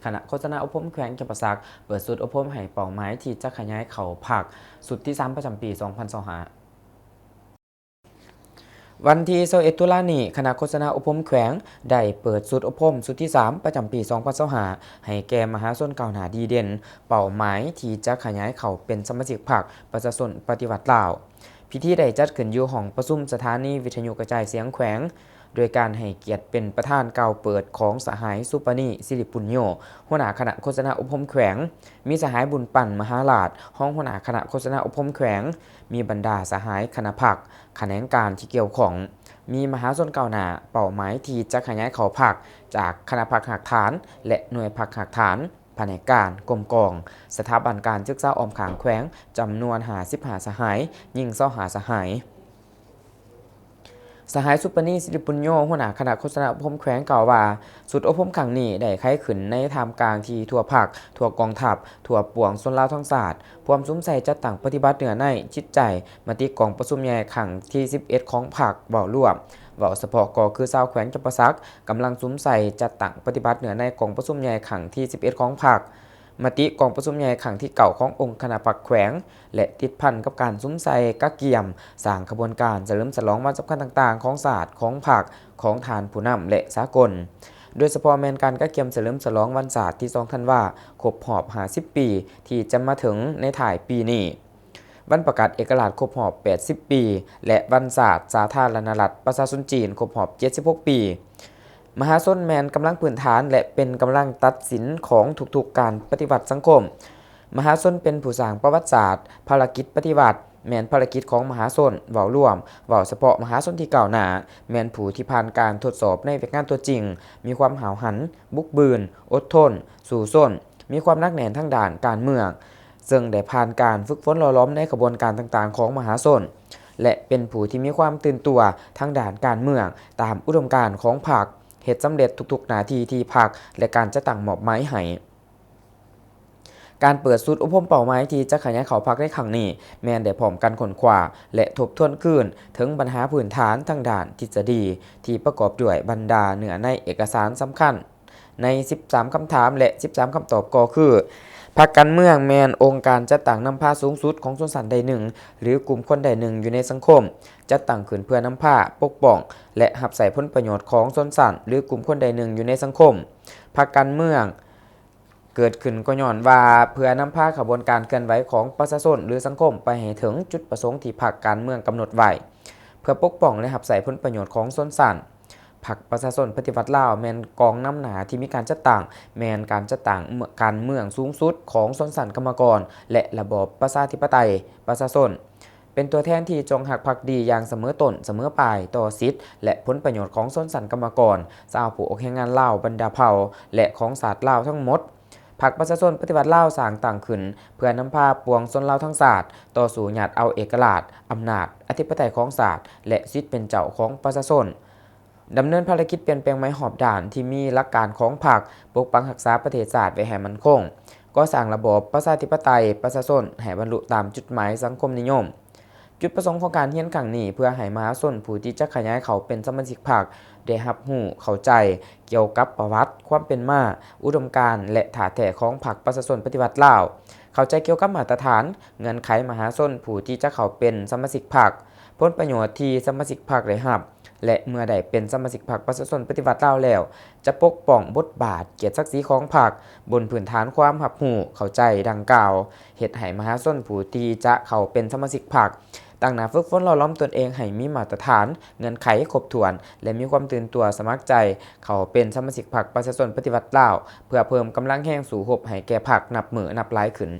คณะโฆษณาอบรมแขวงจำปาสักเปิดศูนย์อบรมให้เป้าหมายที่จะขยายเขาผักสุดที่3ประจำปี 2025วันที่21ตุลาคมนี้คณะโฆษณาอบรมแขวงได้เปิดศูนย์อบรมสุดที่3ประจำปี 2025ให้แก่มหาชนก้าวหน้าดีเด่นเป้าหมายที่จะขยายเขาเป็นสมาชิกพรรคประชาชนปฏิวัติลาวพิธีได้จัดขึ้นอยู่ห้องประชุมสถานีวิทยุกระจายเสียงแขวงโดยการให้เกียรติเป็นประธานกล่าวเปิดของสหายสุปนีสิริปุญโญหัวหน้าคณะโฆษณาอบรมแขวงมีสหายบุญปั่นมหาราชห้องหัวหน้าคณะโฆษณาอบรมแขวงมีบรรดาสหายคณะพรรคแขนงการที่เกี่ยวของมีมหาชนก้าวหน้าเป้าหมายที่จะขยายเขาพรรคจากคณะพรรคหักฐานและหน่วยพรรคหักฐานแผนกการกรมกองสถาบันการศึกษาออมขางแขวงจำนวน55สหายยิง25สหายสหายสุปนีสิริปุญโญหัวหน้าคณะโฆษณาอบรมแขวงกล่าวว่าสุดอบรมครั้งนี้ได้ไข้ขึ้นในท่ามกลางที่ทั่วภาคทั่วกองทัพทั่วปวงชนลาวทั้งชาติพร้อมซุ้มใส่จัดตั้งปฏิบัติเหนือในจิตใจมติกองประชุมใหญ่ครั้งที่11ของภาคเว้าร่วมเว้าเฉพาะก็คือชาวแขวงจำปาสักกำลังซุ้มใส่จัดตั้งปฏิบัติเหนือในกองประชุมใหญ่ครั้งที่11ของภาคมติกองประชุมใหญ่ครั้งที่เก่าขององค์คณะพรรคแขวงและติดพันกับการซุ้มใส่กักเกียมสร้างขบวนการเฉลิมฉลองวันสำคัญต่างๆของศาสตร์ของพรรคของฐานผู้นำและสากลโดยเฉพาะแมนการกักเกียมเฉลิมฉลองวันศาสตร์ที่2ธันวาครบรอบ50ปีที่จะมาถึงในถ่ายปีนี้วันประกาศเอกราชครบรอบ80ปีและวันศาสตร์สาธารณรัฐประชาชนจีนครบรอบ76ปีมหาชนแมนกำลังพื้นฐานและเป็นกำลังตัดสินของทุกๆการปฏิวัติสังคมมหาชนเป็นผู้สร้างประวัติศาสตร์ภารกิจปฏิวัติแมนภารกิจของมหาชนเว้ารวมเว้าเฉพาะมหาชนที่ก้าวหน้าแมนผู้ที่ผ่านการทดสอบในเวทงานตัวจริงมีความหาวหันบุกบืนอดทนสู่ส้นมีความนักแน่นทางด้านการเมืองซึ่งได้ผ่านการฝึกฝนหล่อหลอมในกระบวนการต่างๆของมหาชนและเป็นผู้ที่มีความตื่นตัวทางด้านการเมืองตามอุดมการณ์ของพรรคเฮ็ดสำเร็จทุกๆหน้าที่ที่พรรคและการจะตั้งมอบหมายให้การเปิดศูนย์อบรมเป้าหมายที่จะขยายเขาพรรคในครั้งนี้แม้นได้พร้อมกันค้นคว้าและทบทวนคืนถึงปัญหาพื้นฐานทางด้านทฤษฎีที่ประกอบด้วยบรรดาเนื้อในเอกสารสำคัญใน13คำถามและ13คำตอบก็คือพรรคการเมืองแมนองค์การจัดตั้งนำพาสูงสุดของชนชั้นใดหนึ่งหรือกลุ่มคนใดหนึ่งอยู่ในสังคมจัดตั้งขึ้นเพื่อนำพาปกป้องและรับใช้ผลประโยชน์ของชนชั้นหรือกลุ่มคนใดหนึ่งอยู่ในสังคมพรรคการเมืองเกิดขึ้นก็ย้อนว่าเพื่อนำพาขบวนการเคลื่อนไหวของประชาชนหรือสังคมไปให้ถึงจุดประสงค์ที่พรรคการเมืองกำหนดไว้เพื่อปกป้องและรับใช้ผลประโยชน์ของชนชั้นพรรคประชาชนปฏิวัติลาวแมนกองน้ำหนาที่มีการจัดตั้งแมนการจัดตั้งการเมืองสูงสุดของชนชั้นกรรมกรและระบอบประชาธิปไตยประชาชนเป็นตัวแทนที่จงหักภักดีอย่างเสมอต้นเสมอปลายต่อสิทธิและผลประโยชน์ของชนชั้นกรรมกรชาวผู้อกแรงงานลาวบรรดาเผ่าและของศาสตร์ลาวทั้งหมดพรรคประชาชนปฏิวัติลาวสร้างตั้งขึ้นเพื่อนำพาปวงชนลาวทั้งศาสตร์ต่อสู่หยาดเอาเอกราชอำนาจอธิปไตยของศาสตร์และสิทธิเป็นเจ้าของประชาชนดำเนินภารกิจเปลี่ยนแปลงไม้หอบด่านที่มีหลักการของพรรคปกปักรักษาประเทศชาติไว้ให้มั่นคงก็สร้างระบอบประชาธิปไตยประชาชนให้บรรลุตามจุดหมายสังคมนิยมจุดประสงค์ของการเรียนครั้งนี้เพื่อให้มหาชนผู้ที่จะขยายเขาเป็นสมาชิกพรรคได้รับรู้เข้าใจเกี่ยวกับประวัติความเป็นมาอุดมการณ์และฐานแท้ของพรรคประชาชนปฏิวัติลาวเข้าใจเกี่ยวกับมาตรฐานเงื่อนไขมหาชนผู้ที่จะเข้าเป็นสมาชิกพรรคผลประโยชน์ที่สมาชิกพรรคได้รับและเมื่อได้เป็นสมาชิกพรรคประชาชนปฏิวัติลาวแล้วจะปกป้องบทบาทเกียรติศักดิ์ศรีของพรรคบนพื้นฐานความรับรู้เข้าใจดังกล่าวเฮ็ดให้มหาชนผู้ที่จะเข้าเป็นสมาชิกพรรคตั้งหน้าฝึกฝนหล่อหลอมตนเองให้มีมาตรฐานเงื่อนไขครบถ้วนและมีความตื่นตัวสมัครใจเข้าเป็นสมาชิกพรรคประชาชนปฏิวัติลาวเพื่อเพิ่มกำลังแรงสู้รบให้แก่พรรคนับมื้อนับหลายขึ้น